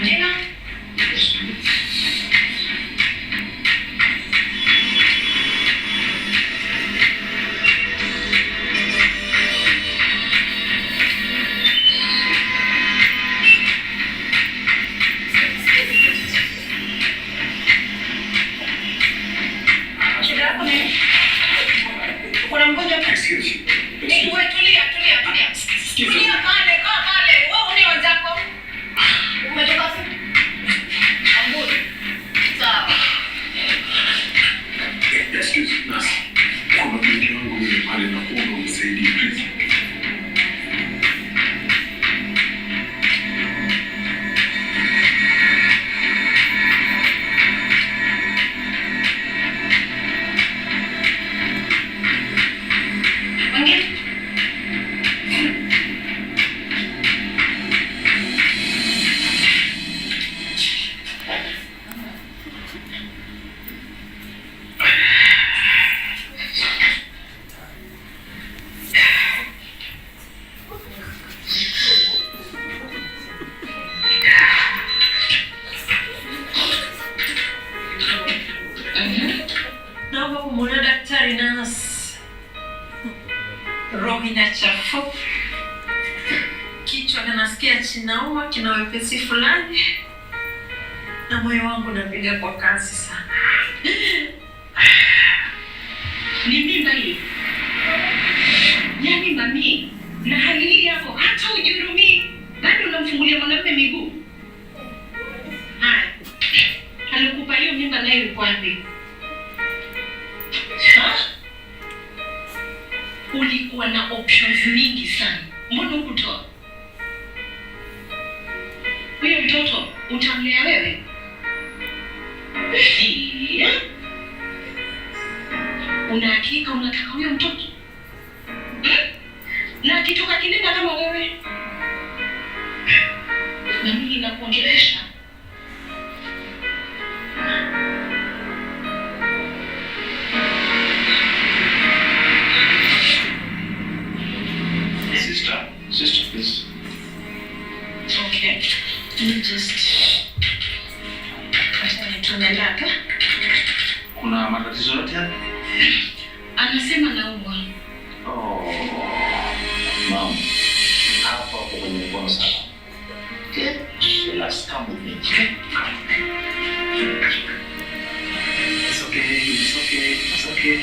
Jina? Kinauma, kina wepesi fulani na moyo wangu unapiga kwa kasi sana. Ni mimba hii? Yaani mami, na hali hii yako hata hujihurumii, bado unamfungulia mwanamume miguu. Haya, alikupa hiyo mimba nayo yuko wapi? Ulikuwa na options mingi sana, mbona hukutoa? Huyo mtoto utamlea wewe? Una hakika unataka huyo mtoto? Na akitoka kinenda kama wewe? Na mimi nakuongelesha. Sister, please. Okay. Tumelaka. Kuna matatizo yote hapa? Anasema naumwa. Mom. Hapa uko kwenye mkono sana. Okay? Let's come with me. Okay? It's okay.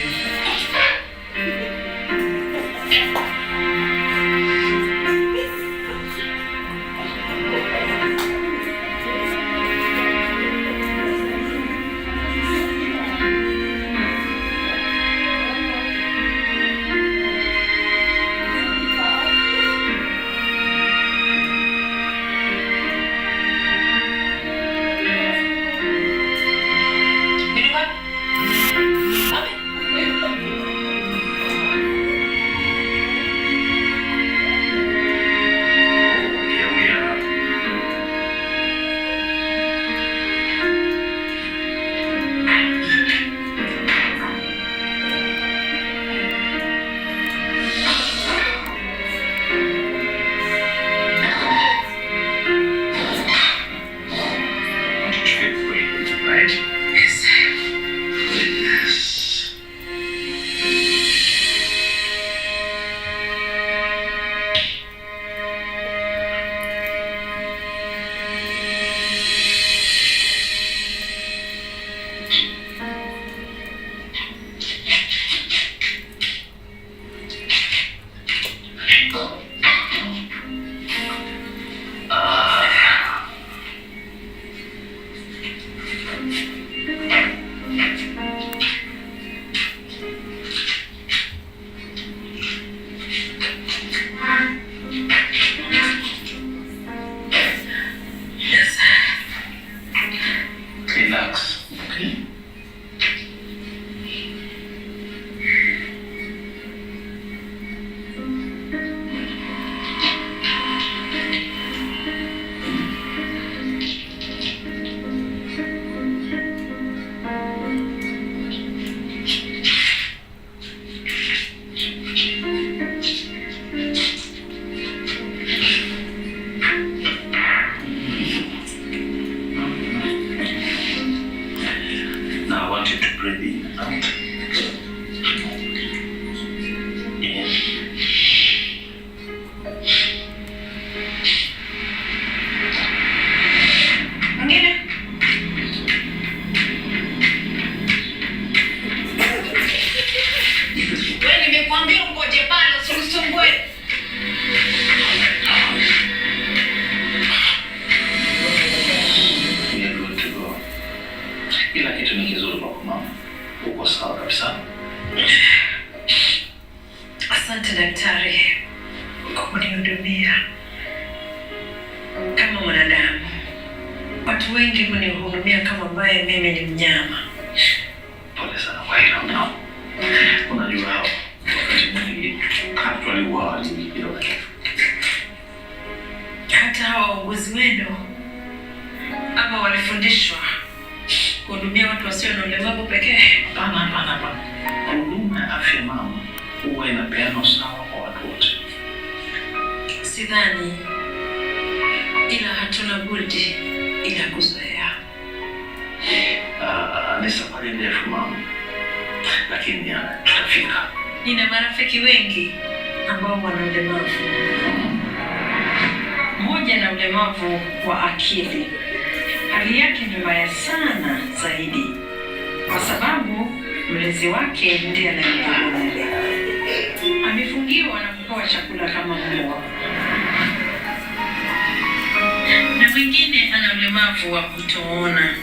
breathe in. Out. In. Mwingine? Wewe nimekuambia ungoje pale usisumbue. Kila kitu ni kizuri kwa mama. Uko sawa kabisa. Asante daktari kwa kunihudumia kama mwanadamu. Watu wengi hunihudumia kama ambaye mimi ni mnyama. Pole sana kwa hilo. No. Unajua wakati mwingi actually huwa hilo kitu. Hata hawa wauguzi wenu ama walifundishwa kuhudumia watu wasio na ulemavu pekee? Hapana. Huduma ya afya mama huwa inapeanwa sawa kwa watu wote. Sidhani, ila hatuna budi ila kuzoea. Ni safari ndefu mama, lakini tutafika. Nina marafiki wengi ambao wana ulemavu. Mmoja na ulemavu wa akili. Hali yake ni mbaya sana zaidi, kwa sababu mlezi wake ndiye anayemhudumia. Amefungiwa na kupewa chakula kama mbwa. Na mwingine ana ulemavu wa kutoona.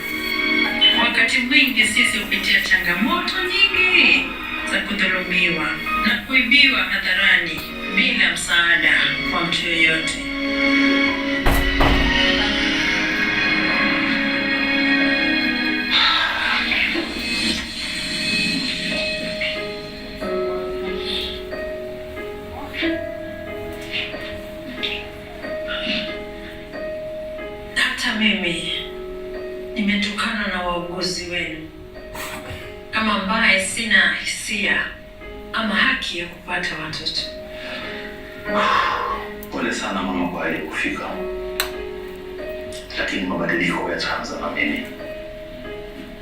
Wakati mwingi sisi hupitia changamoto nyingi za kudhulumiwa na kuibiwa hadharani bila msaada kwa mtu yeyote. Mimi nimetokana na wauguzi wenu kama ambaye sina hisia ama haki ya kupata watoto. Pole sana mama kwa hali kufika, lakini mabadiliko yataanza na mimi,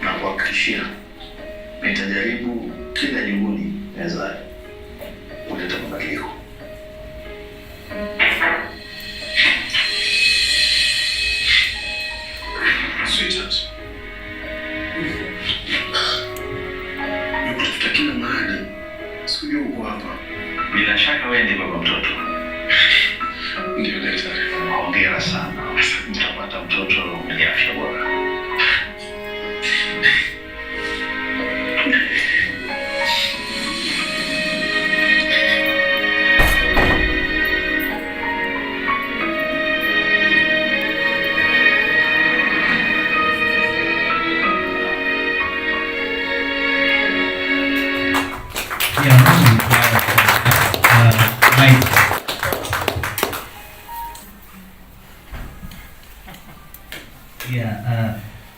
na kuhakikishia nitajaribu kila juhudi niwezayo kuleta mabadiliko. Sweetheart. Nikutafuta kila mahali. Sikujua uko hapa. Bila shaka wewe ndiye baba mtoto. Ndio daktari. Hongera sana. Mtapata mtoto mwenye afya bora.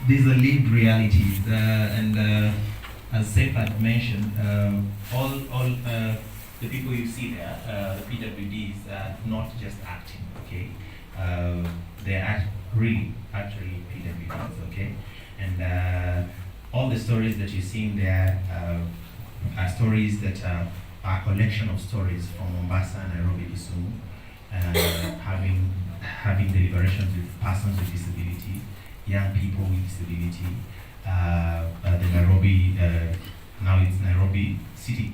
These are lived realities, and as Sara had mentioned, all the people you see there, the PWDs, are not just acting, okay? They are really actually PWDs, okay? And all the stories that you're seeing there are stories that are a collection of stories from Mombasa, Nairobi, Kisumu, having deliberations with persons with disability, young people with disability, the Nairobi, now it's Nairobi City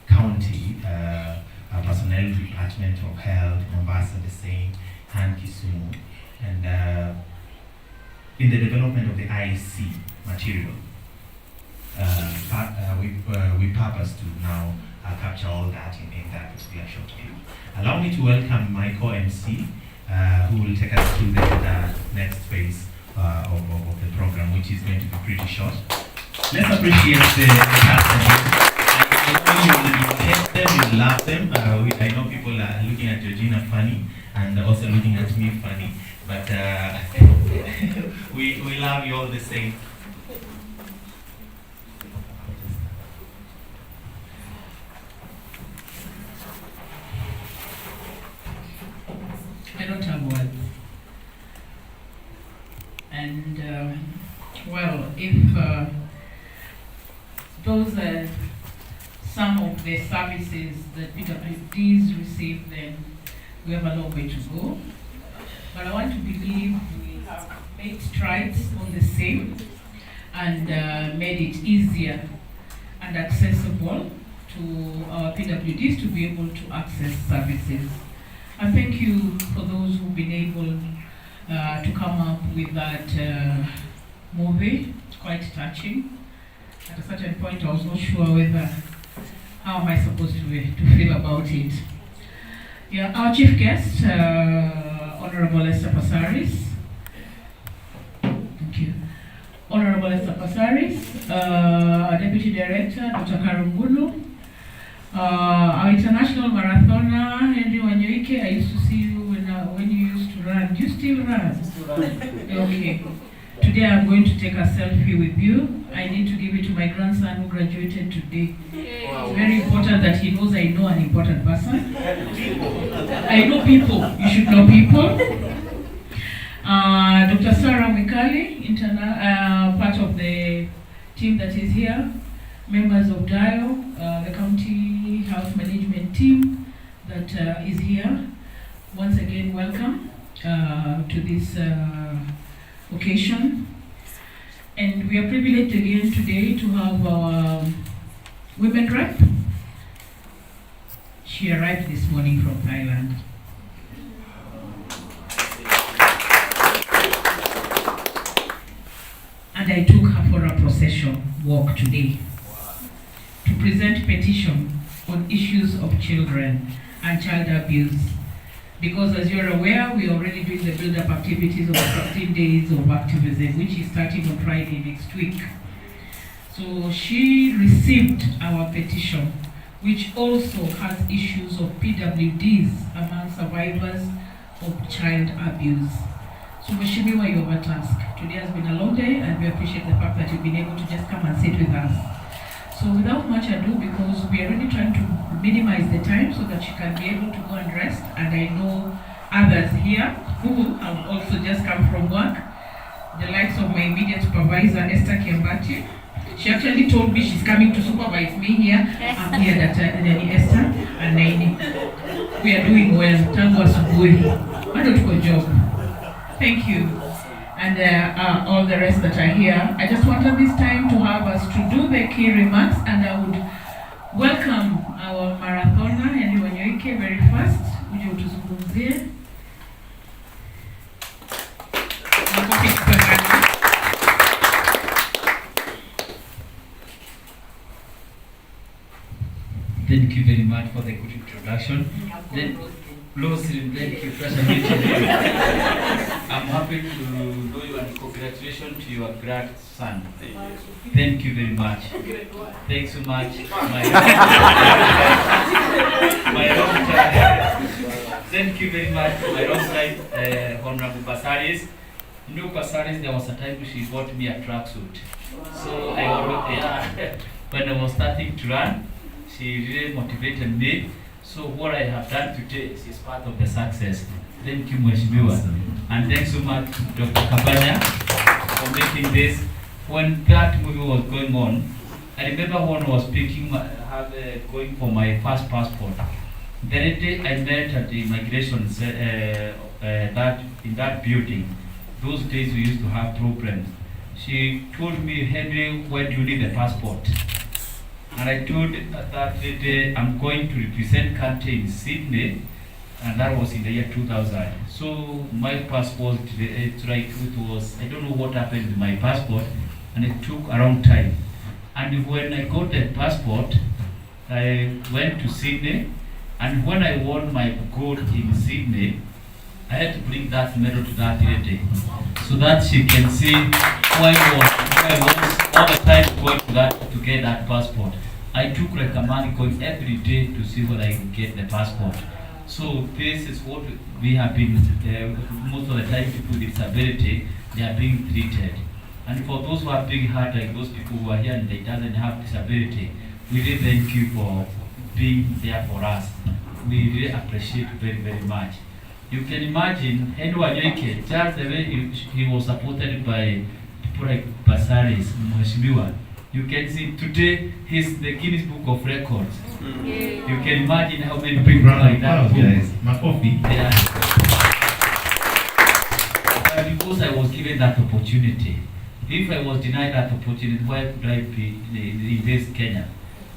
County, Personnel Department of Health, Mombasa the same, and Kisumu. And in the development of the IC material, we purpose to now capture all that in that particular short film. Allow me to welcome my co-MC, who will take us through the next phase of the program, which is going to be pretty short. Let's appreciate the cast. I know you will hate them, you love them. I know people are looking at Georgina funny and also looking at me funny, but we love you all the same. I don't have words. And well, if those are some of the services that PWDs receive, then we have a long way to go. But I want to believe we have made strides on the same and made it easier and accessible to our PWDs to be able to access services. And thank you for those who've been able to come up with that movie. It's quite touching. At a certain point, I was not sure whether how am I supposed to feel about it. Yeah, our chief guest, Honorable Esther Passaris. Thank you. Honorable Esther Passaris, our Deputy Director, Dr. Karungulu, our international marathoner, Henry Wanyoike. I used to see you when you used to run. Do you still run? Okay. Today I'm going to take a selfie with you. I need to give it to my grandson who graduated today. Wow. It's very important that he knows I know an important person. I know people. You should know people. Dr. Sara Mikali, part of the team that is here. Members of DIO, the County Health Management team that is here. Once again, welcome to this occasion. And we are privileged again today to have our women rep. She arrived this morning from Thailand. And I took her for a procession walk today to present petition on issues of children and child abuse. Because as you're aware, we are already doing the build-up activities of 15 days of activism, which is starting on Friday next week. So she received our petition, which also has issues of PWDs among survivors of child abuse. So Mheshimiwa, you have a task. Today has been a long day, and we appreciate the fact that you've been able to just come and sit with us. So without much ado, because we are really trying to minimize the time so that she can be able to go and rest, and I know others here who have also just come from work, the likes of my immediate supervisor, Esther Kiambati. She actually told me she's coming to supervise me here. I'm here, Esther and Naini. We are doing well. Tangu asubuhi. Bado tuko job. Thank you. And all the rest that are here. I just wanted this time to have us to do the key remarks, and I would welcome our marathoner, Henry Wanyoike, very first. Uje utuzungumzie. Thank you very much for the good introduction. Then, thank you. I'm happy to do you and congratulations to your grandson. Thank you very much. Thanks so much. Thank you very much to my wrong side, Honorable Passaris. No Passaris, there was a time she bought me a tracksuit. So I already, when I was starting to run, she really motivated me. So what I have done today is part of the success. Thank you, Mheshimiwa. And thanks so much, Dr. Kabanya, for making this. When that movie was going on, I remember when I was going for my first passport. The day I met at the immigration in that building, those days we used to have problems. She told me, Henry, when do you need a passport? And I told that day I'm going to represent country in Sydney, and that was in the year 2000. So my passport, it was, I don't know what happened with my passport, and it took a long time. And when I got the passport, I went to Sydney, and when I won my gold in Sydney, I had to bring that medal to that lady, so that she can see why I was all the time going to get that passport. I took like a month going every day to see whether I could get the passport. So this is what we have been, most of the time people with disability, they are being treated. And for those who are being hurt, like those people who are here and they doesn't have disability, we really thank you for being there for us. We really appreciate very, very much. You can imagine Henry Wanyoike, just the way he was supported by people like Passaris, Mheshimiwa. You can see today he's the Guinness Book of Records. You can imagine how many people are in that book. Yeah. Because I was given that opportunity. If I was denied that opportunity, why could I be in this Kenya?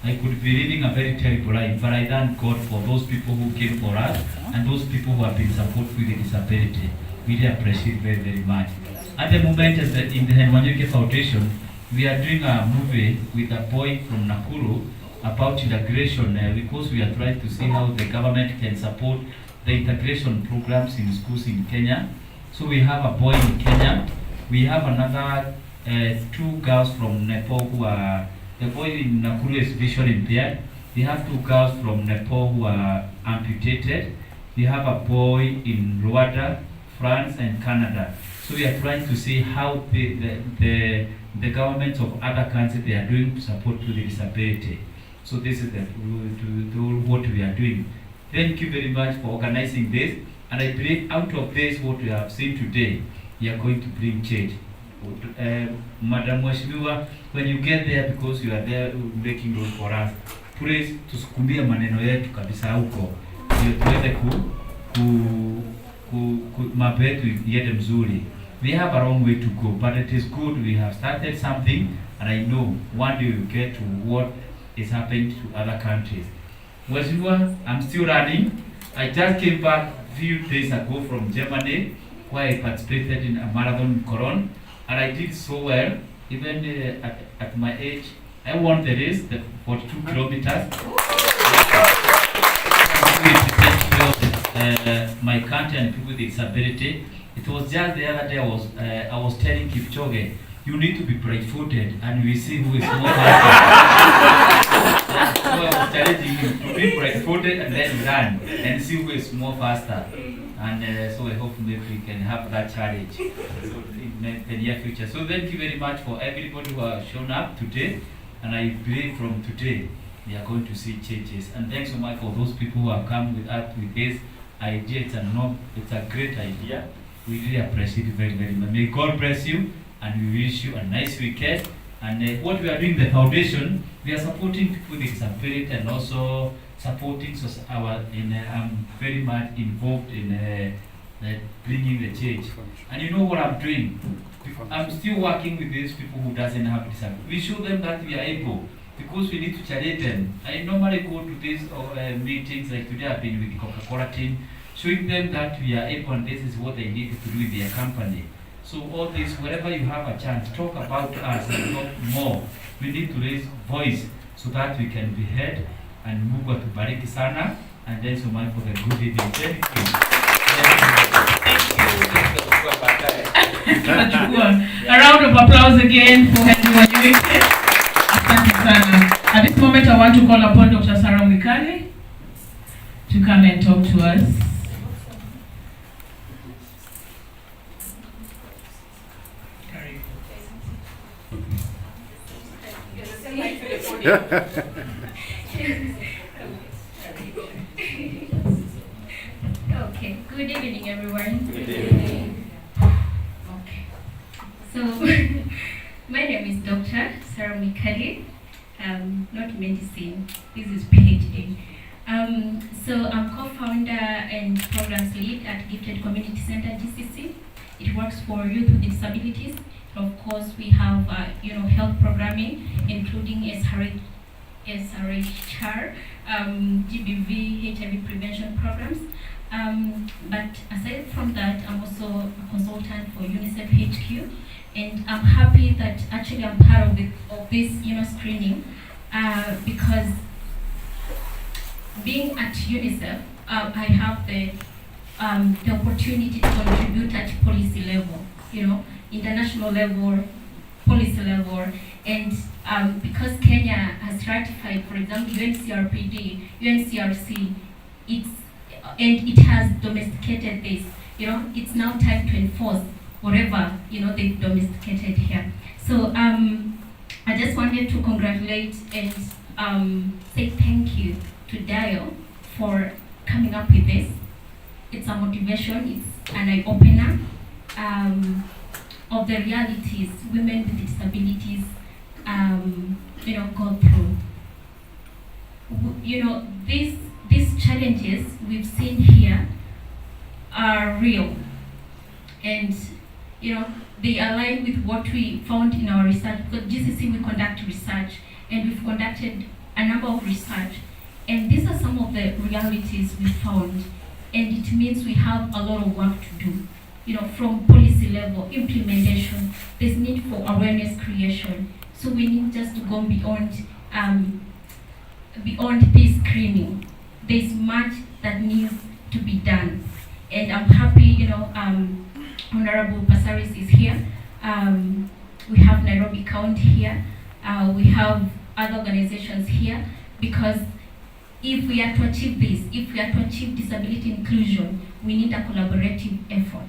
I could be living a very terrible life, but I thank God for those people who came for us and those people who have been supported with the disability. We really appreciate very, very much. At the moment, in the Wanyuke Foundation, we are doing a movie with a boy from Nakuru about integration because we are trying to see how the government can support the integration programs in schools in Kenya. So we have a boy in Kenya. We have another 2 girls from Nepal who are, the boy in Nakuru is visually impaired. We have 2 girls from Nepal who are amputated. We have a boy in Rwanda, France and Canada. So we are trying to see how the governments of other countries they are doing support to the disability. So this is what we are doing. Thank you very much for organizing this. And I believe out of this, what we have seen today, we are going to bring change. Madam Mweshimiwa, when you get there, because you are there making room for us, please tusukumbie maneno yetu kabisa huko. Ndio tuweze mambo yetu yende mzuri. We have a long way to go, but it is good we have started something, and I know one day we'll get to what is happening to other countries. Mweshimiwa, I'm still running. I just came back a few days ago from Germany, where I participated in a marathon in Cologne, and I did so well, even at my age. I won the race, the 42 kilometers. My country and people with disability. It was just the other day I was telling Kipchoge, you need to be right-footed, and we see who is more faster. So I was challenging him to be right-footed and then run and see who is more faster. And so I hope maybe we can have that challenge in the near future. So thank you very much for everybody who has shown up today, and I believe from today we are going to see changes. And thanks so much for those people who have come with us with this idea. It's a great idea. We really appreciate it very, very much. May God bless you, and we wish you a nice weekend. And what we are doing, the foundation, we are supporting people with disability and also supporting I'm very much involved in bringing the change. And you know what I'm doing? I'm still working with these people who doesn't have disability. We show them that we are able, because we need to challenge them. I normally go to these meetings, like today I've been with the Coca-Cola team, showing them that we are able and this is what they need to do with their company. So all this, wherever you have a chance, talk about us and talk more. We need to raise voice so that we can be heard. And Mungu atubariki sana, and then so much for the good evening. Thank you. A round of applause again for Henry. At this moment, I want to call upon Dr. Sara Mikali to come and talk to us. Okay, good evening everyone. Good evening. Okay. So my name is Dr. Sara Mikali. Not medicine. This is PhD. So I'm co-founder and programs lead at Gifted Community Center GCC. It works for youth with disabilities. Of course, we have health programming, including SRHR, GBV, HIV prevention programs. But aside from that, I'm also a consultant for UNICEF HQ, and I'm happy that actually I'm part of this screening because being at UNICEF, I have the opportunity to contribute at policy level, international level, policy level, and because Kenya has ratified, for example, UNCRPD, UNCRC, it has domesticated this. It's now time to enforce whatever they've domesticated here. So I just wanted to congratulate and say thank you to Dio for coming up with this. It's a motivation. It's an eye-opener of the realities women with disabilities gone through. These challenges we've seen here are real, and they align with what we found in our research. Because GCC, we conduct research, and we've conducted a number of research, and these are some of the realities we found, and it means we have a lot of work to do. From policy level, implementation, there's need for awareness creation. So we need just to go beyond this screening. There's much that needs to be done. And I'm happy, Honorable Pasaris is here. We have Nairobi County here. We have other organizations here, because if we are to achieve this, if we are to achieve disability inclusion, we need a collaborative effort.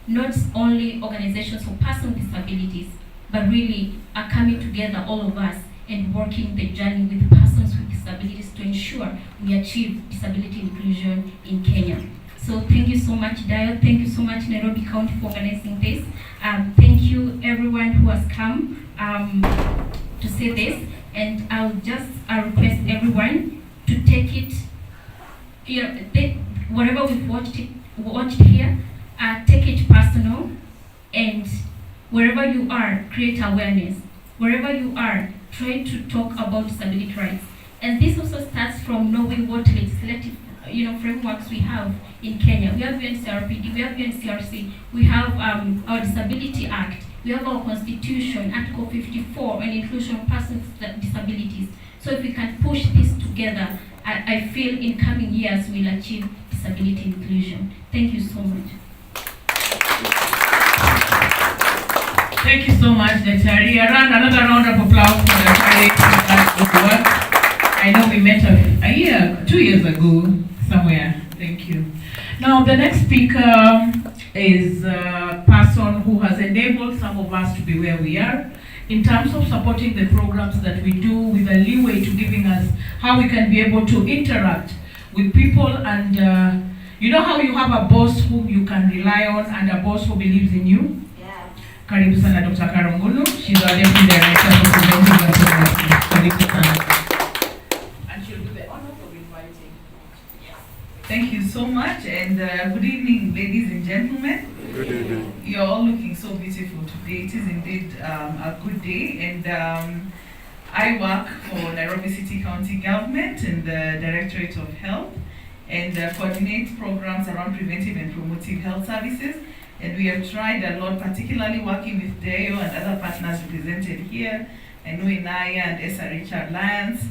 Not only organizations for persons with disabilities, but really are coming together, all of us, and working the journey with persons with disabilities to ensure we achieve disability inclusion in Kenya. So thank you so much, Dio. Thank you so much, Nairobi County, for organizing this. Thank you, everyone who has come to say this. And I'll request everyone to take it, whatever we've watched here, take it personal, and wherever you are, create awareness. Wherever you are, try to talk about disability rights. And this also starts from knowing what legislative frameworks we have in Kenya. We have UNCRPD, we have UNCRC, we have our Disability Act, we have our Constitution, Article 54, on inclusion of persons with disabilities. So if we can push this together, I feel in coming years we'll achieve disability inclusion. Thank you so much. Thank you so much, Daktari. Another round of applause for Daktari for that good work. I know we met a year, 2 years ago, somewhere. Thank you. Now, the next speaker is a person who has enabled some of us to be where we are in terms of supporting the programs that we do, with a leeway to giving us how we can be able to interact with people. And you know how you have a boss whom you can rely on and a boss who believes in you? Yeah. Karibu sana Dr. Karongulu. She's our Deputy Director for Preventive and Progressive. Karibu sana. And she'll do the honor of inviting. Thank you so much, and good evening, ladies and gentlemen. Good evening. You're all looking so beautiful today. It is indeed a good day, and I work for Nairobi City County Government in the Directorate of Health, and coordinate programs around preventive and promotive health services. And we have tried a lot, particularly working with DEO and other partners represented here, I know Inaya and SRHR Alliance,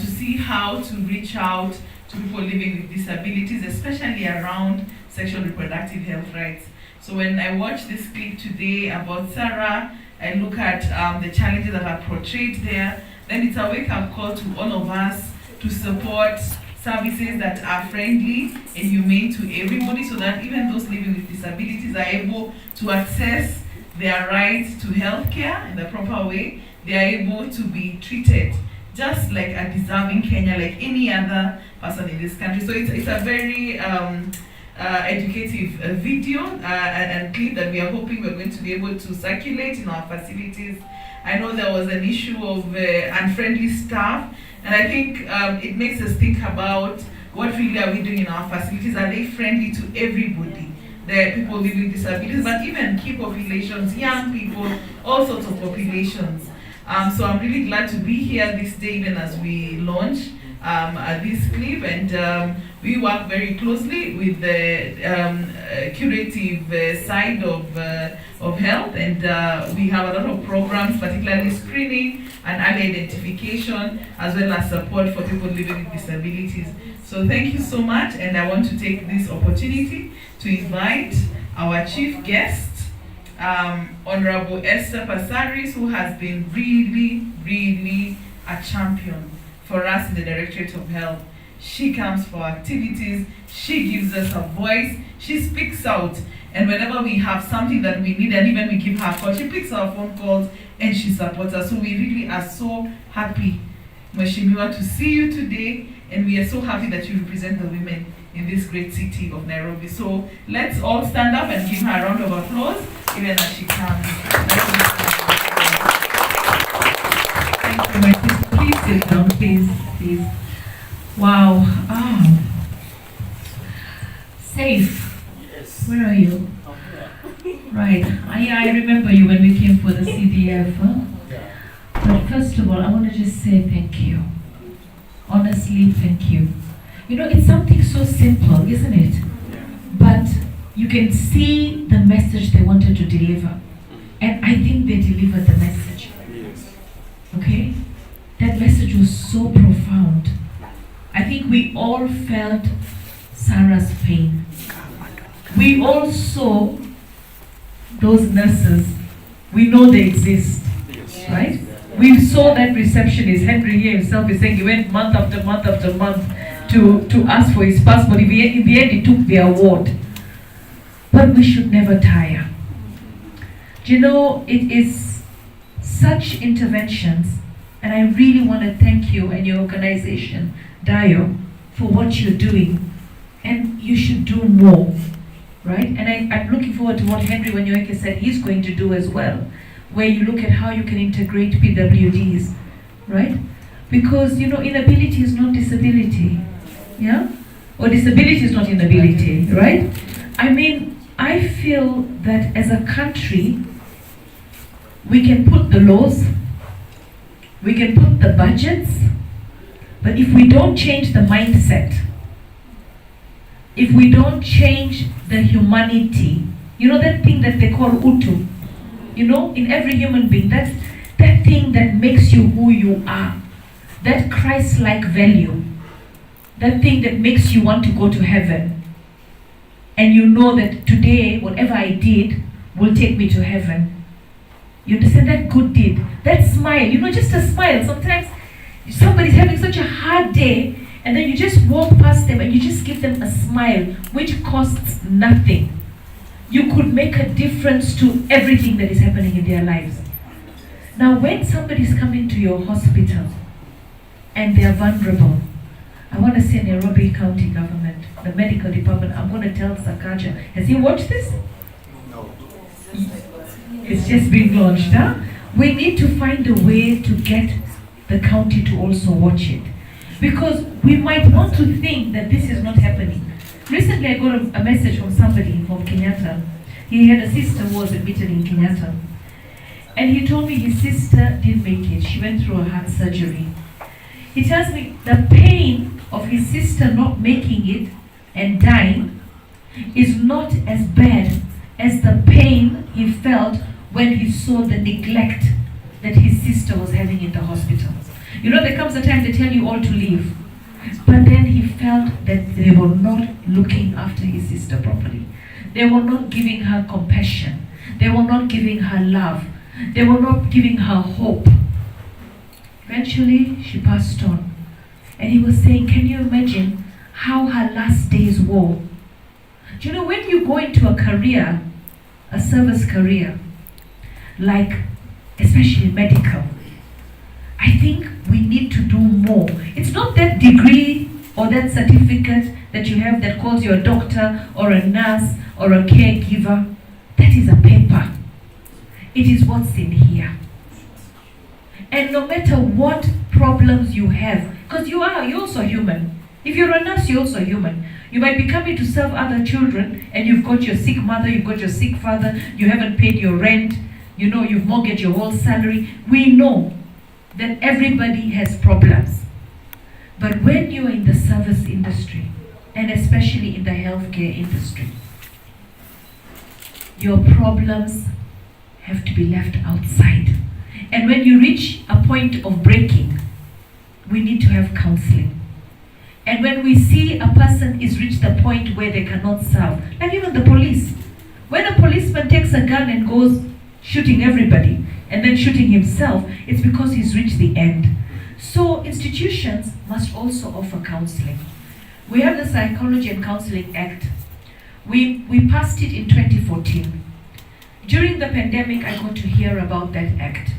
to see how to reach out to people living with disabilities, especially around sexual reproductive health rights. So when I watch this clip today about Sara, I look at the challenges that are portrayed there, then it's a wake-up call to all of us to support services that are friendly and humane to everybody, so that even those living with disabilities are able to access their right to healthcare in the proper way. They are able to be treated just like a deserving Kenya, like any other person in this country. So it's a very educative video and clip that we are hoping we're going to be able to circulate in our facilities. I know there was an issue of unfriendly staff, and I think it makes us think about what really are we doing in our facilities. Are they friendly to everybody? The people living with disabilities, but even key populations, young people, all sorts of populations. So I'm really glad to be here this day, even as we launch this clip, and we work very closely with the curative side of health, and we have a lot of programs, particularly screening and early identification, as well as support for people living with disabilities. So thank you so much, and I want to take this opportunity to invite our chief guest, Honorable Esther Pasaris, who has been really a champion for us in the Directorate of Health. She comes for activities, she gives us a voice, she speaks out, and whenever we have something that we need, and even we give her a call, she picks our phone calls and she supports us. So we really are so happy, Mheshimiwa, to see you today, and we are so happy that you represent the women in this great city of Nairobi. So let's all stand up and give her a round of applause, even as she comes. My sister, please sit down, please, please. Wow. Oh. Safe. Yes. Where are you? Right. I remember you when we came for the CDF. Huh? Yeah. But first of all, I want to just say thank you. Honestly, thank you. You know, it's something so simple, isn't it? Yeah. But you can see the message they wanted to deliver. And I think they delivered the message. Yes. Okay? That message was so profound. I think we all felt Sara's pain. We all saw those nurses. We know they exist, Yes. right? We saw that receptionist, Henry here himself is saying he went month after month after month to ask for his passport. In the end, he took the award. But we should never tire. Do you know, it is such interventions, and I really want to thank you and your organization, Dio, for what you're doing. And you should do more, right? And I'm looking forward to what Henry Wanyoike said he's going to do as well, where you look at how you can integrate PWDs, right? Because, you know, inability is not disability, yeah? Or disability is not inability, right? I mean, I feel that as a country, we can put the laws, we can put the budgets, but if we don't change the mindset, if we don't change the humanity, you know that thing that they call utu, you know, in every human being, that's that thing that makes you who you are, that Christ-like value, that thing that makes you want to go to heaven. And you know that today, whatever I did will take me to heaven. You understand that good deed? That smile, you know, just a smile. Sometimes somebody's having such a hard day, and then you just walk past them and you just give them a smile, which costs nothing. You could make a difference to everything that is happening in their lives. Now, when somebody's coming to your hospital and they're vulnerable, I want to say Nairobi County Government, the medical department, I'm going to tell Sakaja. Has he watched this? No. It's just being launched, huh? We need to find a way to get the county to also watch it. Because we might want to think that this is not happening. Recently I got a message from somebody from Kenyatta. He had a sister who was admitted in Kenyatta. And he told me his sister didn't make it. She went through a heart surgery. He tells me the pain of his sister not making it and dying is not as bad as the pain he felt when he saw the neglect that his sister was having in the hospital. You know, there comes a time they tell you all to leave. But then he felt that they were not looking after his sister properly. They were not giving her compassion. They were not giving her love. They were not giving her hope. Eventually, she passed on. And he was saying, can you imagine how her last days were? Do you know, when you go into a career, a service career, like especially medical, I think we need to do more. It's not that degree or that certificate that you have that calls you a doctor or a nurse or a caregiver. That is a paper. It is what's in here. And no matter what problems you have, because you're also human. If you're a nurse, you're also human. You might be coming to serve other children and you've got your sick mother, you've got your sick father, you haven't paid your rent, you know, you've mortgaged your whole salary. We know that everybody has problems. But when you're in the service industry, and especially in the healthcare industry, your problems have to be left outside. And when you reach a point of breaking, we need to have counseling. And when we see a person is reached the point where they cannot serve, like even the police, when a policeman takes a gun and goes shooting everybody and then shooting himself, it's because he's reached the end. So institutions must also offer counseling. We have the Psychology and Counseling Act. We passed it in 2014. During the pandemic, I got to hear about that act.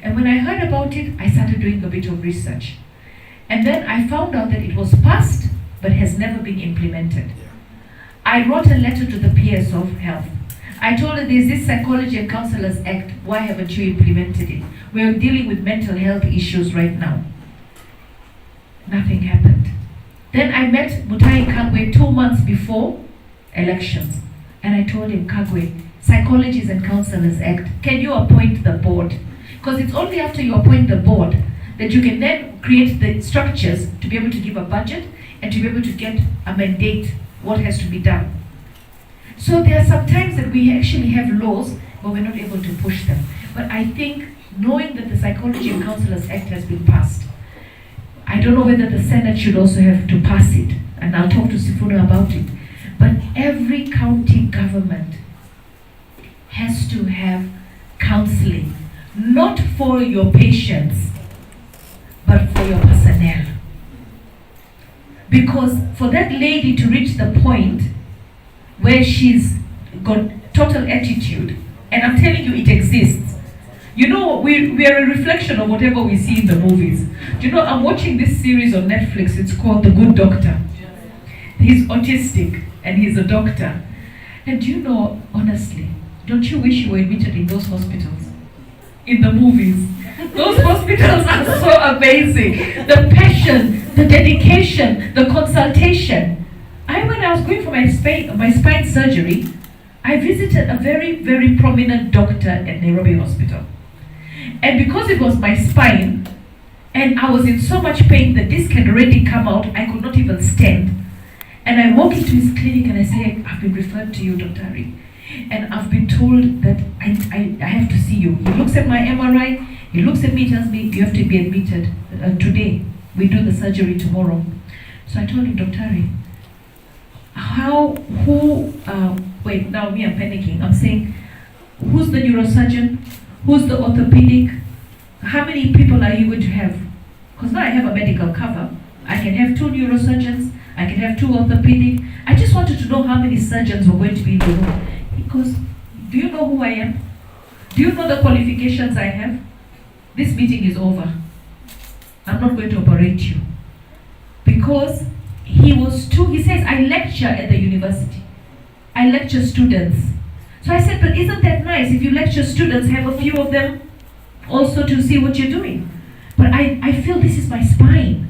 And when I heard about it, I started doing a bit of research. And then I found out that it was passed, but has never been implemented. I wrote a letter to the PS of Health I told her there's this Psychology and Counselors Act. Why haven't you implemented it? We're dealing with mental health issues right now. Nothing happened. Then I met Mutahi Kagwe 2 months before elections. And I told him, Kagwe, Psychologists and Counselors Act, can you appoint the board? Because it's only after you appoint the board that you can then create the structures to be able to give a budget and to be able to get a mandate what has to be done. So there are some times that we actually have laws, but we're not able to push them. But I think knowing that the Psychology and Counselors Act has been passed, I don't know whether the Senate should also have to pass it, and I'll talk to Sifuna about it. But every county government has to have counseling, not for your patients, but for your personnel. Because for that lady to reach the point where she's got total attitude, and I'm telling you, it exists. You know, we are a reflection of whatever we see in the movies. Do you know, I'm watching this series on Netflix, it's called The Good Doctor. He's autistic and he's a doctor. And do you know, honestly, don't you wish you were admitted in those hospitals? In the movies. Those hospitals are so amazing. The passion, the dedication, the consultation. When I was going for my spine surgery, I visited a very, very prominent doctor at Nairobi Hospital. And because it was my spine, and I was in so much pain, the disc had already come out, I could not even stand. And I walk into his clinic and I say, I've been referred to you, Dr. Ari. And I've been told that I have to see you. He looks at my MRI, he looks at me, tells me, you have to be admitted today. We do the surgery tomorrow. So I told him, Dr. Ari, wait, now me, I'm panicking. I'm saying, who's the neurosurgeon? Who's the orthopedic? How many people are you going to have? Because now I have a medical cover. I can have 2 neurosurgeons. I can have 2 orthopedic. I just wanted to know how many surgeons were going to be in the room. Because, do you know who I am? Do you know the qualifications I have? This meeting is over. I'm not going to operate you. Because he says, I lecture at the university. I lecture students. So I said, but isn't that nice? If you lecture students, have a few of them also to see what you're doing. But I feel this is my spine.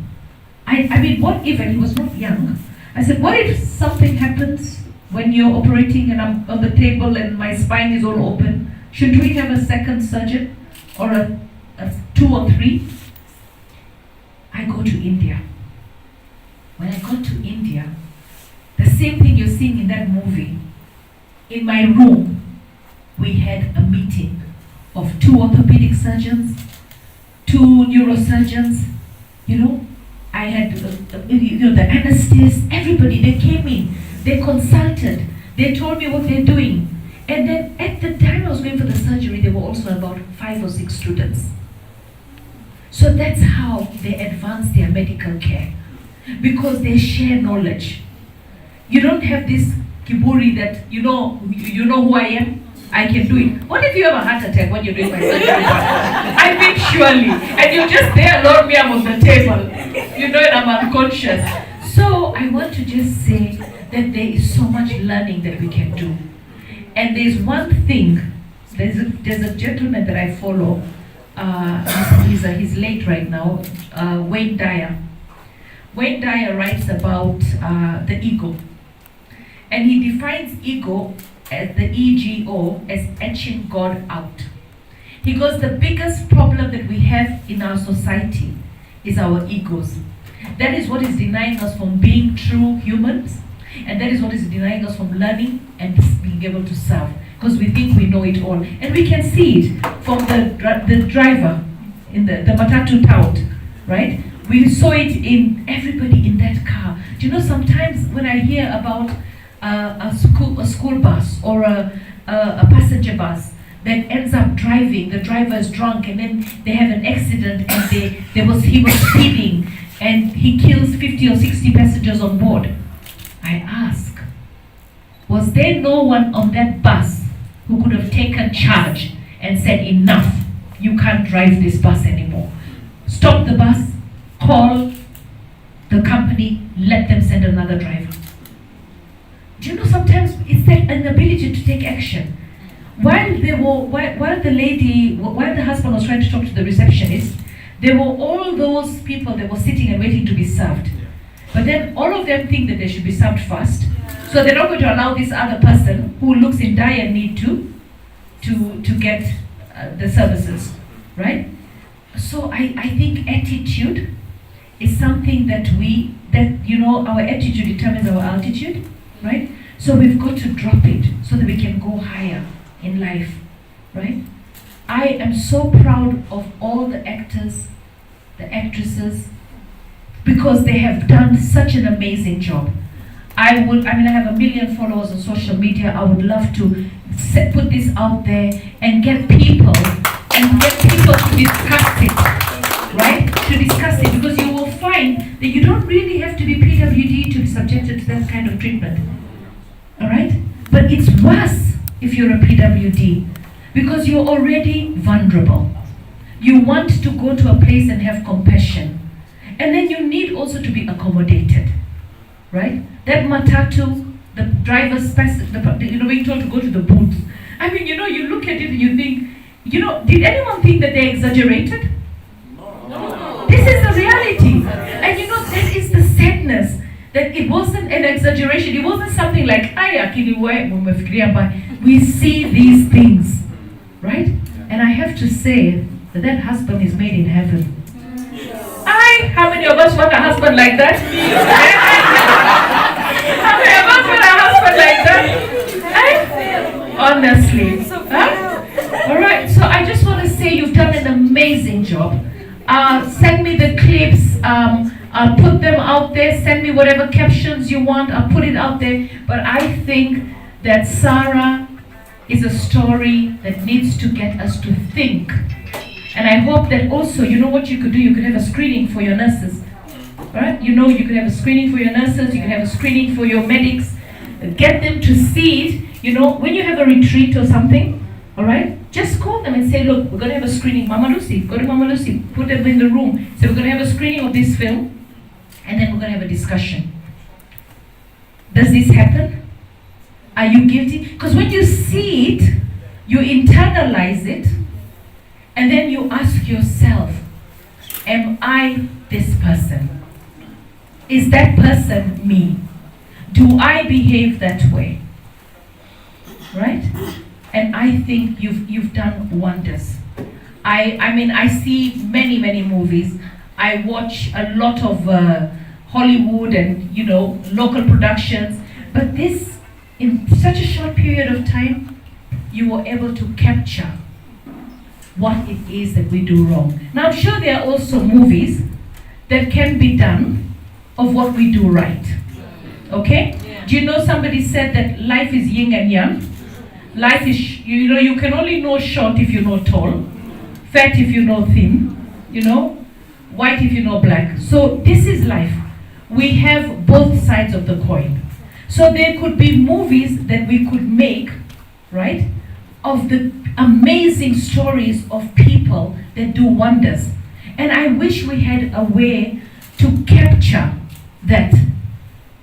I mean, what if, and he was not young, I said, what if something happens when you're operating and I'm on the table and my spine is all open? Should we have a second surgeon or a 2 or 3? I go to India. When I got to India, the same thing you're seeing in that movie, in my room, we had a meeting of 2 orthopedic surgeons, 2 neurosurgeons, you know, I had the anesthetists, everybody, they came in, they consulted, they told me what they're doing. And then at the time I was going for the surgery, there were also about 5 or 6 students. So that's how they advance their medical care, because they share knowledge. You don't have this kiburi that, you know who I am, I can do it. What if you have a heart attack when you're doing my surgery? I mean, surely. And you're just there alone, me, I'm on the table. You know, and I'm unconscious. So I want to just say that there is so much learning that we can do. And there's one thing, there's a gentleman that I follow, he's late right now, Wayne Dyer. Wayne Dyer writes about the ego. And he defines ego as the EGO as etching God out. He goes, the biggest problem that we have in our society is our egos. That is what is denying us from being true humans, and that is what is denying us from learning and being able to serve, because we think we know it all. And we can see it from the driver in the matatu tout, right? We saw it in everybody in that car. Do you know, sometimes when I hear about a school bus or a passenger bus that ends up driving, the driver is drunk, and then they have an accident, and he was speeding and he kills 50 or 60 passengers on board. I ask, was there no one on that bus who could have taken charge and said, enough, you can't drive this bus anymore? Stop the bus, call the company, let them send another driver. Do you know sometimes it's that inability to take action? While the husband was trying to talk to the receptionist, there were all those people that were sitting and waiting to be served. But then all of them think that they should be served first. So they're not going to allow this other person who looks in dire need to get the services, right? So I think attitude is something that our attitude determines our altitude, right? So we've got to drop it so that we can go higher in life, right? I am so proud of all the actors, the actresses, because they have done such an amazing job. I have 1 million followers on social media. I would love to put this out there and get people to discuss it, right? To discuss it, because you will find that you don't really have to be PWD to be subjected to that kind of treatment, all right? But it's worse if you're a PWD, because you're already vulnerable. You want to go to a place and have compassion, and then you need also to be accommodated, right? That matatu, the driver's being told to go to the booth. I mean, you look at it and you think, did anyone think that they exaggerated? No. This is the reality. And that is the sadness, that it wasn't an exaggeration. It wasn't something like, we see these things, right? And I have to say that husband is made in heaven. How many of us want a husband like that? How many of us want a husband like that? Honestly. All right, so I just want to say you've done an amazing job. Send me the clips. I'll put them out there. Send me whatever captions you want. I'll put it out there. But I think that Sara is a story that needs to get us to think. And I hope that also, what you could do? You could have a screening for your nurses. Right? You could have a screening for your nurses. You could have a screening for your medics. Get them to see it. When you have a retreat or something, all right? Just call them and say, look, we're going to have a screening. Mama Lucy, go to Mama Lucy, put them in the room. So we're going to have a screening of this film, and then we're going to have a discussion. Does this happen? Are you guilty? Because when you see it, you internalize it, and then you ask yourself, am I this person? Is that person me? Do I behave that way? Right? And I think you've done wonders. I see many movies. I watch a lot of Hollywood and local productions. But this, in such a short period of time, you were able to capture what it is that we do wrong. Now I'm sure there are also movies that can be done of what we do right. Okay? Yeah. Do you know somebody said that life is yin and yang? Life is, you can only know short if you know tall, fat if you know thin, white if you know black. So this is life. We have both sides of the coin. So there could be movies that we could make, right, of the amazing stories of people that do wonders. And I wish we had a way to capture that.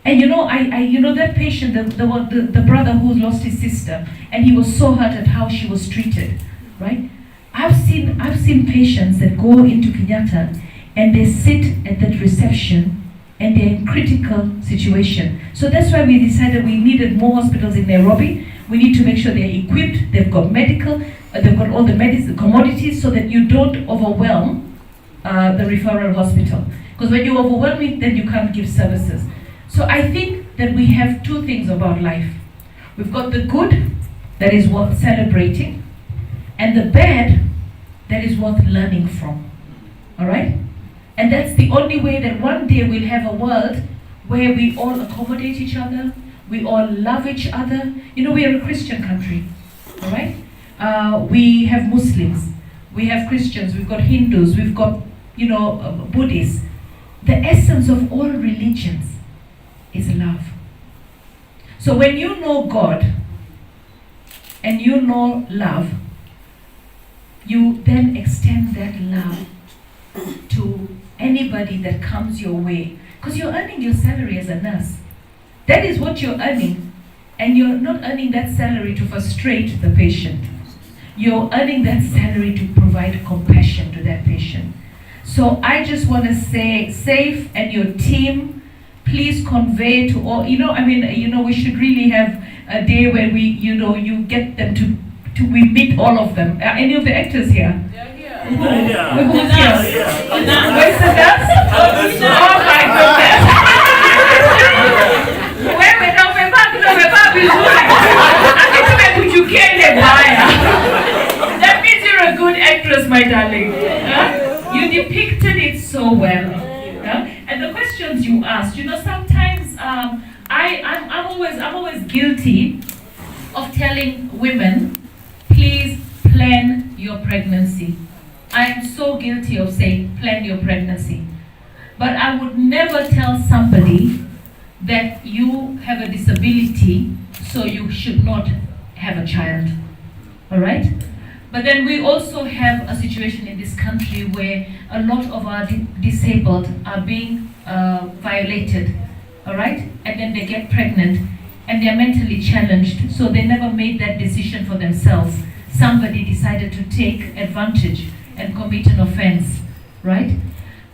And that patient, the brother who lost his sister, and he was so hurt at how she was treated, right? I've seen patients that go into Kenyatta and they sit at that reception and they're in critical situation. So that's why we decided we needed more hospitals in Nairobi. We need to make sure they're equipped, they've got medical, they've got all the commodities, so that you don't overwhelm the referral hospital. Because when you overwhelm it, then you can't give services. So I think that we have two things about life. We've got the good, that is worth celebrating, and the bad, that is worth learning from. All right? And that's the only way that one day we'll have a world where we all accommodate each other, we all love each other. We are a Christian country. All right? We have Muslims, we have Christians, we've got Hindus, we've got, Buddhists. The essence of all religions is love. So when you know God and you know love, you then extend that love to anybody that comes your way. Because you're earning your salary as a nurse. That is what you're earning. And you're not earning that salary to frustrate the patient. You're earning that salary to provide compassion to that patient. So I just want to say, Safe and your team, please convey to all, we should really have a day where you get them we meet all of them. Are any of the actors here? Who's here? Where's the dance? Oh my goodness. That means you're a good actress, my darling. You depicted it so well. And the questions you asked, sometimes I'm always guilty of telling women, please plan your pregnancy. I am so guilty of saying plan your pregnancy. But I would never tell somebody that you have a disability, so you should not have a child. All right? But then we also have a situation in this country where a lot of our disabled are being violated. All right? And then they get pregnant and they're mentally challenged, so they never made that decision for themselves. Somebody decided to take advantage and commit an offense, right?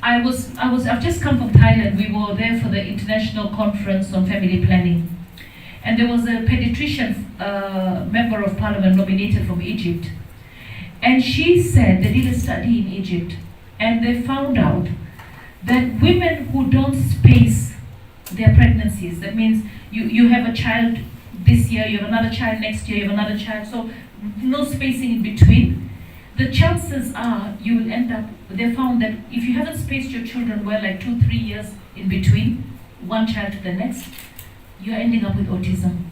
I've just come from Thailand. We were there for the International Conference on Family Planning. And there was a pediatrician, member of parliament nominated from Egypt. And she said they did a study in Egypt and they found out that women who don't space their pregnancies, that means you have a child this year, you have another child next year, you have another child, so no spacing in between, the chances are you will end up, they found that if you haven't spaced your children well, like 2-3 years in between, one child to the next, you're ending up with autism.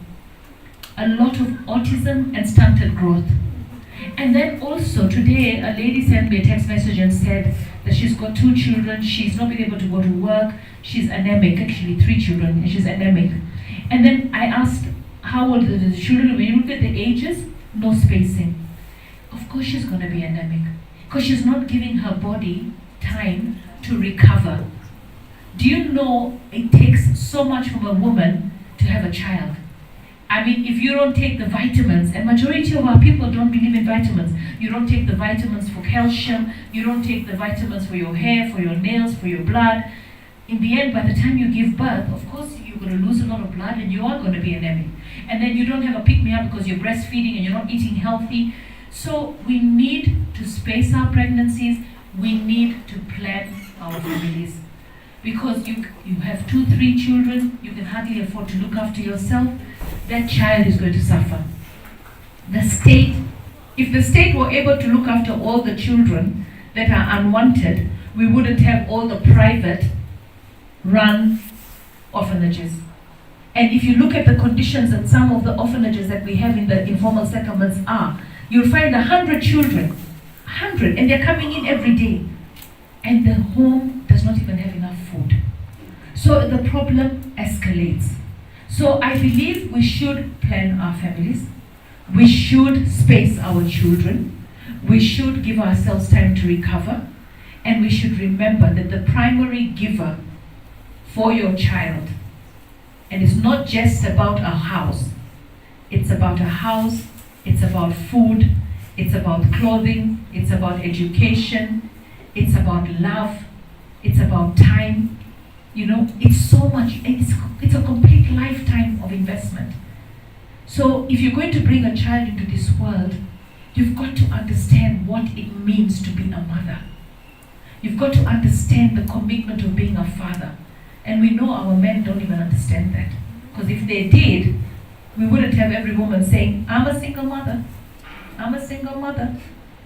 A lot of autism and stunted growth. And then also today, a lady sent me a text message and said that she's got 2 children, she's not been able to go to work, she's anemic, actually 3 children, and she's anemic. And then I asked, how old are the children? When you look at the ages, no spacing. Of course she's going to be anemic, because she's not giving her body time to recover. Do you know it takes so much from a woman to have a child? I mean, if you don't take the vitamins, and majority of our people don't believe in vitamins. You don't take the vitamins for calcium, you don't take the vitamins for your hair, for your nails, for your blood. In the end, by the time you give birth, of course, you're going to lose a lot of blood and you are going to be anemic. And then you don't have a pick-me-up because you're breastfeeding and you're not eating healthy. So we need to space our pregnancies. We need to plan our families. Because you have 2-3 children, you can hardly afford to look after yourself. That child is going to suffer. The state, if the state were able to look after all the children that are unwanted, we wouldn't have all the private run orphanages. And if you look at the conditions that some of the orphanages that we have in the informal settlements are, you'll find 100 children, 100, and they're coming in every day. And the home does not even have enough food. So the problem escalates. So I believe we should plan our families. We should space our children. We should give ourselves time to recover. And we should remember that the primary giver for your child, and it's not just about a house. It's about a house, it's about food, it's about clothing, it's about education, it's about love, it's about time. It's so much, it's a complete lifetime of investment. So if you're going to bring a child into this world, you've got to understand what it means to be a mother. You've got to understand the commitment of being a father. And we know our men don't even understand that. Because if they did, we wouldn't have every woman saying, I'm a single mother. I'm a single mother.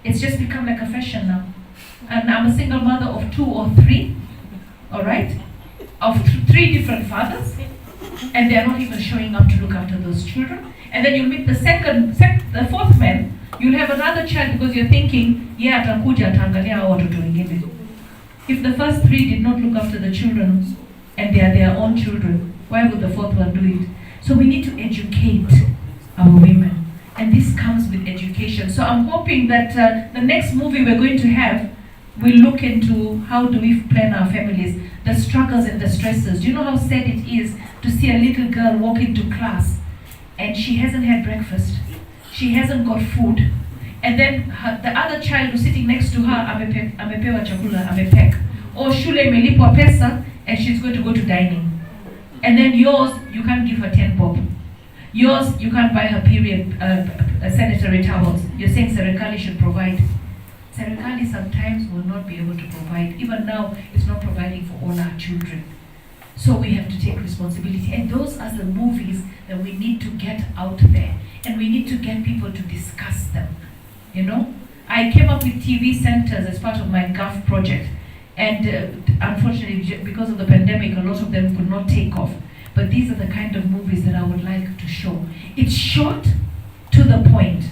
It's just become like a fashion now. And I'm a single mother of 2 or 3, all right? Of 3 different fathers. And they're not even showing up to look after those children. And then you'll meet the 4th man. You'll have another child because you're thinking, yeah, atakuja ataangalia hao watoto wengine. If the first 3 did not look after the children, and they are their own children, why would the 4th one do it? So we need to educate our women. And this comes with education. So I'm hoping that the next movie we're going to have will look into how do we plan our families, the struggles and the stresses. Do you know how sad it is to see a little girl walk into class and she hasn't had breakfast, she hasn't got food, and then the other child who's sitting next to her amepewa chakula, amepek, or shule imelipwa pesa and she's going to go to dining, and then yours, you can't give her 10 bob. Yours, you can't buy her period sanitary towels. You're saying serikali should provide. Serikali sometimes will not be able to provide. Even now, it's not providing for all our children. So we have to take responsibility. And those are the movies that we need to get out there. And we need to get people to discuss them. You know? I came up with TV centers as part of my GAF project. And unfortunately, because of the pandemic, a lot of them could not take off. But these are the kind of movies that I would like to show. It's short, to the point.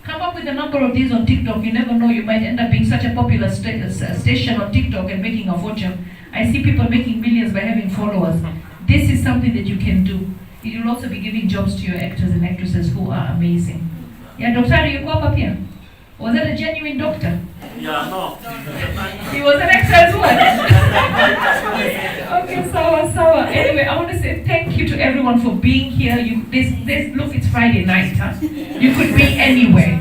Come up with a number of these on TikTok. You never know, you might end up being such a popular station on TikTok and making a fortune. I see people making millions by having followers. This is something that you can do. It will also be giving jobs to your actors and actresses who are amazing. Yeah, Dr. You go up here. Was that a genuine doctor? Yeah, no. He was an actor as well. Okay, Sara. Anyway, I want to say thank you to everyone for being here. Look, it's Friday night, huh? You could be anywhere.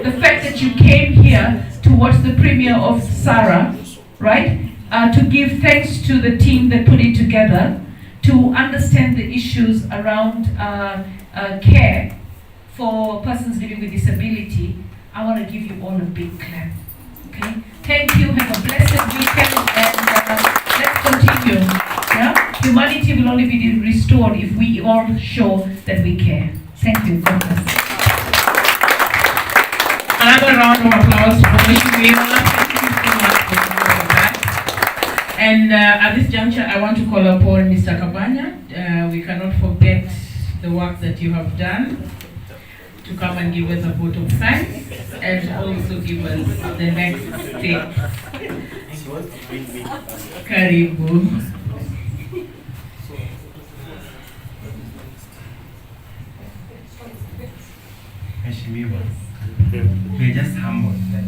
The fact that you came here to watch the premiere of Sara, right? To give thanks to the team that put it together, to understand the issues around care for persons living with disability. I want to give you all a big clap. Okay? Thank you. Have a blessed weekend, and let's continue. Yeah? Humanity will only be restored if we all show that we care. Thank you. God bless. Another round of applause for Mheshimiwa. Thank you so much for that. And at this juncture, I want to call upon Mr. Kabanya. We cannot forget the work that you have done, to come and give us a vote of thanks and also give us the next step. Karibu. Mheshimiwa, we're just humbled that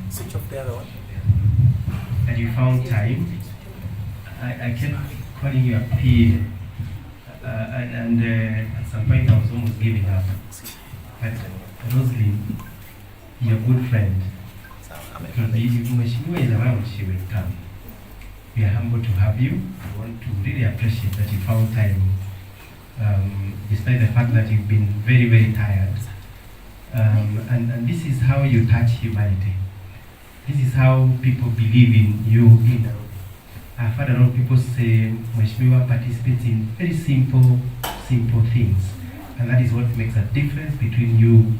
Switch off the other one. that you found time. I kept calling you a peer, and at some point I was almost giving up. But Roslyn, your good friend, if Mheshimiwa is around, she will come. We are humbled to have you. We want to really appreciate that you found time, despite the fact that you've been very, very tired. And this is how you touch humanity. This is how people believe in you. I've heard a lot of people say Mheshimiwa participates in very simple things. And that is what makes a difference between you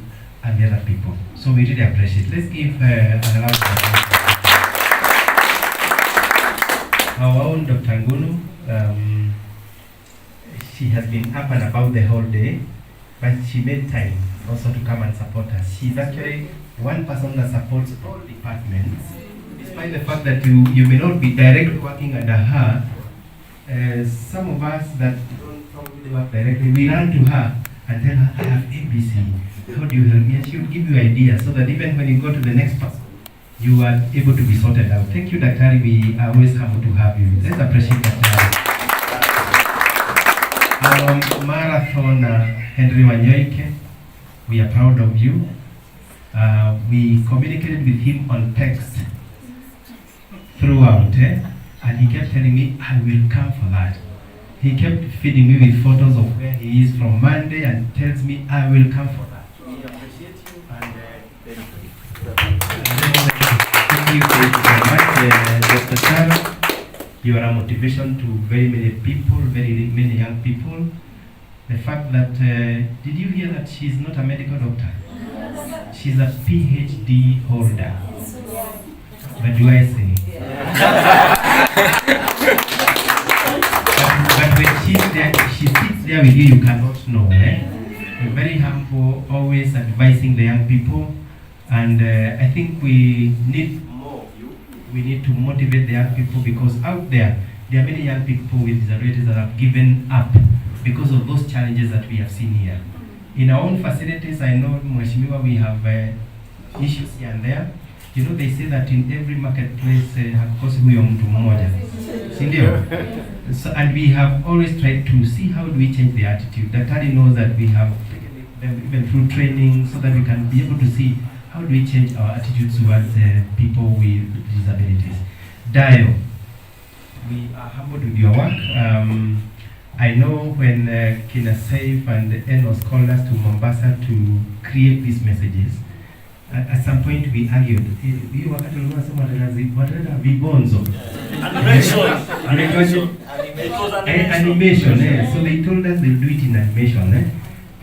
and the other people. So we really appreciate it. Let's give an round of applause. Our own Dr. Ngunu, she has been up and about the whole day, but she made time also to come and support us. She's actually one person that supports all departments, despite the fact that you may not be directly working under her. Some of us that don't probably work directly, we run to her and tell her, I have ABC, how do you help me? And she will give you ideas so that even when you go to the next person, you are able to be sorted out. Thank you, Daktari. We are always happy to have you. Let's appreciate Daktari. Marathon Henry Wanyoike, we are proud of you. We communicated with him on text throughout, and he kept telling me, I will come for that. He kept feeding me with photos of where he is from Monday and tells me, I will come for that. We appreciate you and thank you very much, Dr. Sara. You are a motivation to very many people, very many young people. The fact that, did you hear that she's not a medical doctor? She's a PhD holder. But do I say? But when she sits there with you, you cannot know. You're very humble, always advising the young people. And I think we need more of you. We need to motivate the young people, because out there are many young people with disabilities that have given up because of those challenges that we have seen here. In our own facilities, I know, Mheshimiwa, we have issues here and there. You know, they say that in every marketplace, hakosi huyo mtu mmoja. Si ndio? So, and we have always tried to see how do we change the attitude. Daktari knows that we have even through training so that we can be able to see how do we change our attitudes towards people with disabilities. Dio, we are humbled with your work. I know when Kina Saif and Enos called us to Mombasa to create these messages, at some point we argued. You wakati ulikuwa sema wataka vibonzo. Animation. So they told us they'll do it in animation.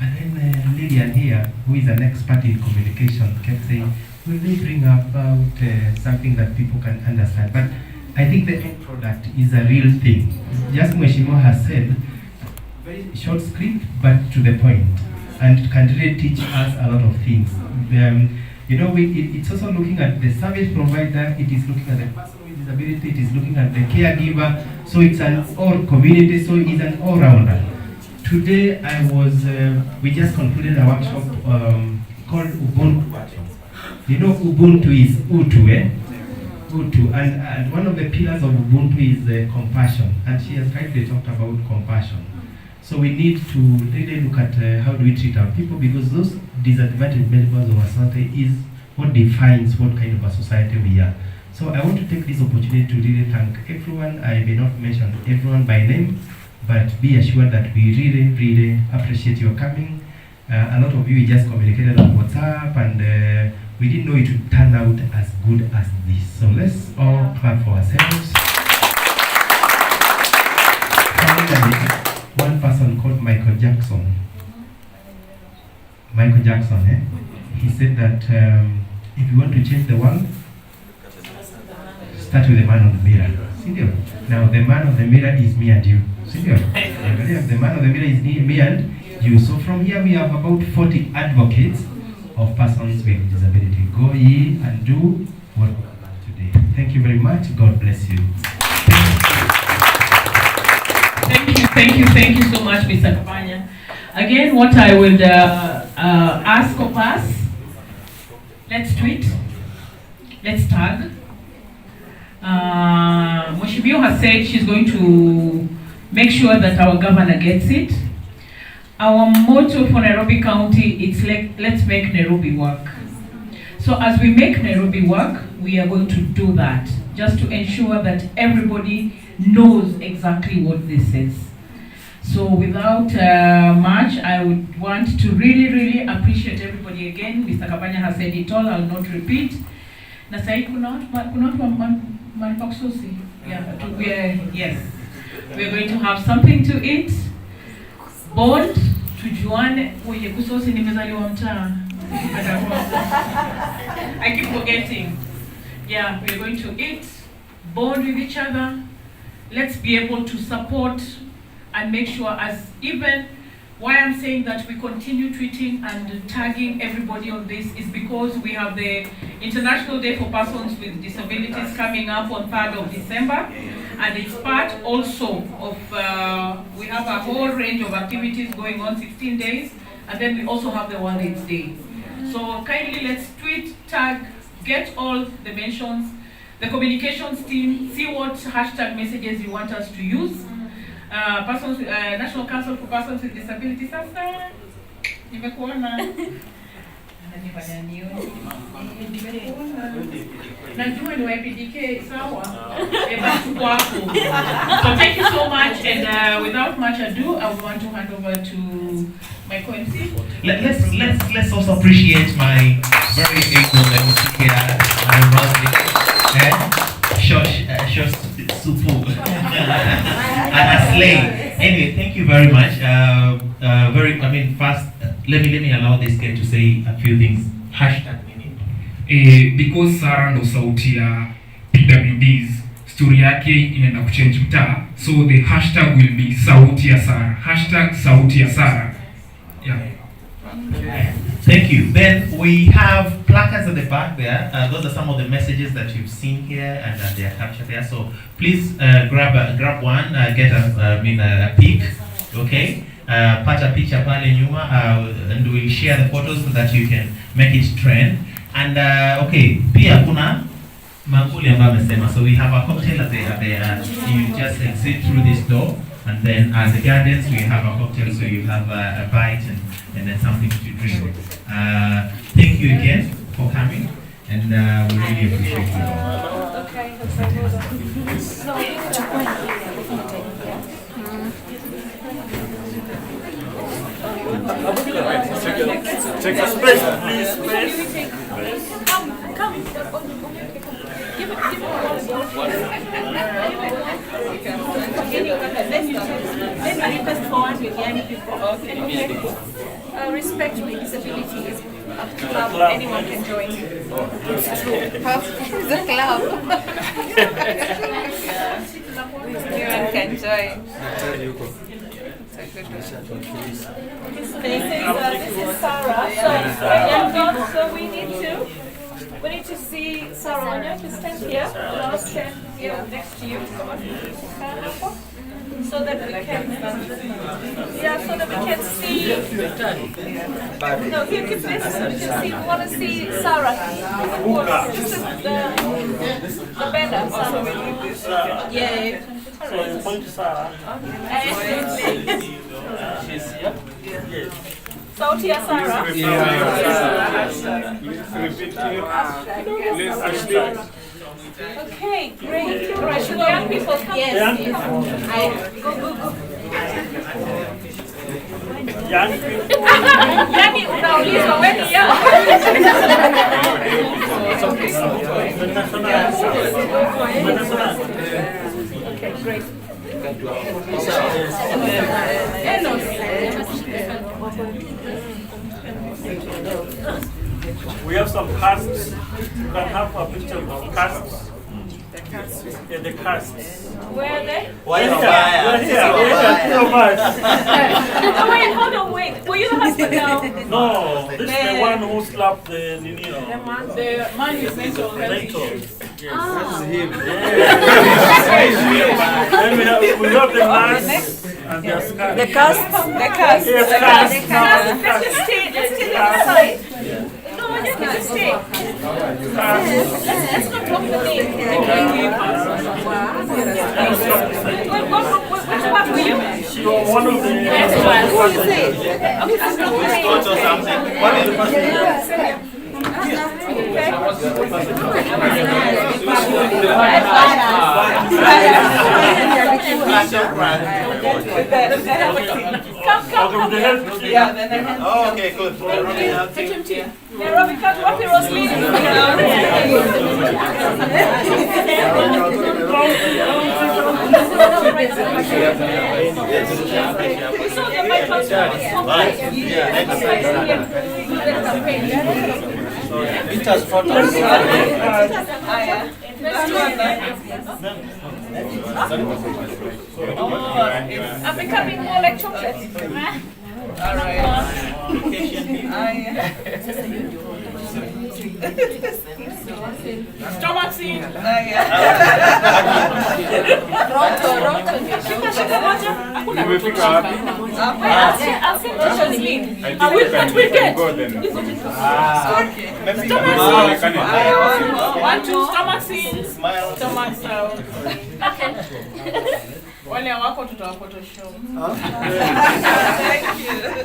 But then Lillian here, who is an expert in communication, kept saying, will they bring about something that people can understand? But I think the end product is a real thing. Just Mweshimo has said, very short script, but to the point, and can really teach us a lot of things. You know, it's also looking at the service provider, it is looking at the person with disability, it is looking at the caregiver, so it's an all community, so it's an all-rounder. Today we just concluded a workshop called Ubuntu. You know, Ubuntu is Utu, Utu, and one of the pillars of Ubuntu is compassion, and she has rightly talked about compassion. So we need to really look at how do we treat our people, because those disadvantaged members of our society is what defines what kind of a society we are. So I want to take this opportunity to really thank everyone. I may not mention everyone by name, but be assured that we really, really appreciate your coming. A lot of you just communicated on WhatsApp, and we didn't know it would turn out as good as this. So let's all clap for ourselves. One person called Michael Jackson. He said that if you want to change the world, start with the man on the mirror. Now the man on the mirror is me and you. The man on the mirror is me and you. So from here we have about 40 advocates of persons with disability. Go ye and do what we have done today. Thank you very much. God bless you. Thank you so much, Mr. Kabanya. Again, what I would ask of us, let's tweet, let's tag. Moshibio has said she's going to make sure that our governor gets it. Our motto for Nairobi County is let's make Nairobi work. So as we make Nairobi work, we are going to do that, just to ensure that everybody knows exactly what this is. So without much, I would want to really appreciate everybody again. Mr. Kabanya has said it all, I'll not repeat. Na sahi kuna watu manipaksosi. Yes. We're going to have something to eat. Bond, tujuane, oye kusosi nimezaliwa mtaa. I keep forgetting. Yeah, we're going to eat, bond with each other. Let's be able to support and make sure, as even why I'm saying that we continue tweeting and tagging everybody on this is because we have the International Day for Persons with Disabilities coming up on 3rd of December. And it's part also of, we have a whole range of activities going on, 16 days. And then we also have the World AIDS Day. So kindly let's tweet, tag, get all the mentions. The communications team, see what hashtag messages you want us to use. National Council for Persons with Disabilities. Sasa, nimekuona. Najua ni YPDK, sawa. So thank you so much, and without much ado, I want to hand over to my co-MC. Let's also appreciate my very able MC here, Shosh Supu and Aslay. Anyway, thank you very much. First, let me allow this guy to say a few things. Hashtag because Sara ndo sauti ya PWDs, story yake inaenda kuchange mtaa, so the hashtag will be sauti ya Sara. Hashtag sauti ya Sara. Yeah. Thank you. Then we have placards at the back there. Those are some of the messages that you've seen here, and they are captured there. So please grab one, get a peek, okay? Pata picha pale nyuma, and we'll share the photos so that you can make it trend. And okay, pia kuna Manguli ambayo amesema, so we have a cocktail at the you just exit through this door, and then at the gardens we have a cocktail, so you have a bite and then something to drink. Thank you again for coming, and we really appreciate you all. Take a space, please. Space. Come. Give it one. Then you request for one with young people. Okay. Respect with disabilities. Club, anyone can join. It's true. It's a club. Anyone can join. This is Sara. So we need to see Sara. I know to stand here. I'll stand here next to you. So that we can see. No, here, keep this so we can see. We want to see Sara. This is the banner. Sara. Yeah. So you point to Sara. She's here. Yes. Sauti ya Sara. Okay, great. Right, should the young people come? Yes. Go. Young people. Yani unaulizwa wewe ni young. Okay, great. We have some casts. You can have a picture of casts. Yeah, the casts. Where are they? We're here. So much. Oh, wait. Were you the husband now? No, this is the one who slapped the Nino. The man is mental. This is him. Then we have the mask and the scarf. The cast. Yes, cast. Let's just stay inside. No, you can just stay. Let's not talk the name. Which one were you? You are one of the... Who is it? Okay, that's not the name. Or something. What is the person? Come. Yeah. Oh, okay, good. Take him to Nairobi, come to Rosalie. We saw the mic I'm becoming more like chocolate. All right. Stomach in. Nimefika wapi? I'll send you Joseline. But we get. Stomach. 1, 2, stomach in. Stomach out. Wale wako tutawapotosha. Thank you.